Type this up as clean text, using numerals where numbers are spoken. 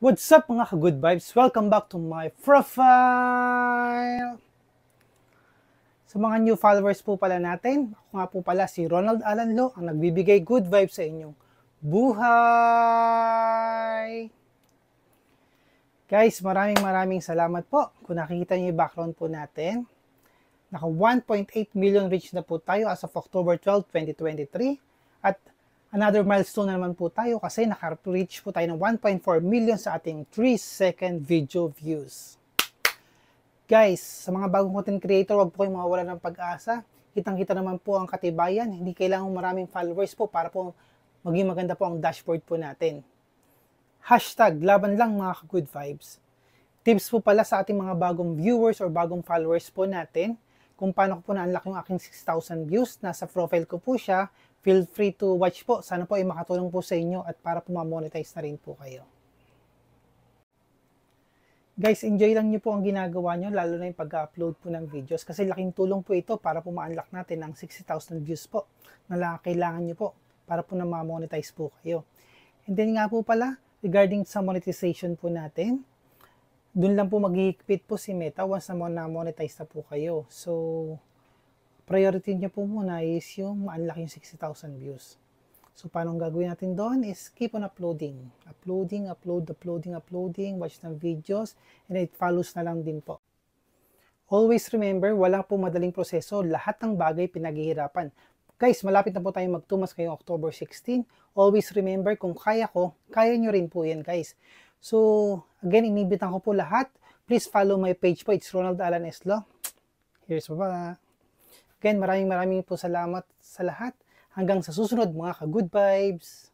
What's up mga ka-good vibes? Welcome back to my profile! Sa mga new followers po pala natin, ako nga po pala si Ronald Alan Lo, ang nagbibigay good vibes sa inyong buhay! Guys, maraming salamat po. Kung nakikita niyo yung background po natin, naka 1.8 million reach na po tayo as of October 12, 2023. At another milestone na naman po tayo kasi naka-reach po tayo ng 1.4 million sa ating 3-second video views. Guys, sa mga bagong content creator, huwag po kayong mawawala ng pag-asa. Kitang-kita naman po ang katibayan. Hindi kailangan maraming followers po para po maging maganda po ang dashboard po natin. Hashtag laban lang mga ka-good vibes. Tips po pala sa ating mga bagong viewers or bagong followers po natin kung paano ko po na-unlock yung aking 6,000 views. Nasa profile ko po siya. Feel free to watch po. Sana po ay makatulong po sa inyo at para po ma-monetize na rin po kayo. Guys, enjoy lang nyo po ang ginagawa nyo, lalo na yung pag-upload po ng videos kasi laking tulong po ito para po ma-unlock natin ang 60,000 views po na kailangan nyo po para po na ma-monetize po kayo. And then nga po pala, regarding sa monetization po natin, dun lang po maghihigpit po si Meta once na monetize na po kayo. So, priority nyo po muna is yung ma-unlock yung 60,000 views. So, paano gagawin natin doon is keep on uploading. Uploading, watch ng videos, and it follows na lang din po. Always remember, wala po madaling proseso. Lahat ng bagay pinaghihirapan. Guys, malapit na po tayo magtumas ngayong October 16. Always remember, kung kaya ko, kaya nyo rin po yan, guys. So, again, inibitan ko po lahat. Please follow my page po. It's Ronald Alan Eslo. Here's baba. Again, maraming po salamat sa lahat. Hanggang sa susunod mga ka-good vibes.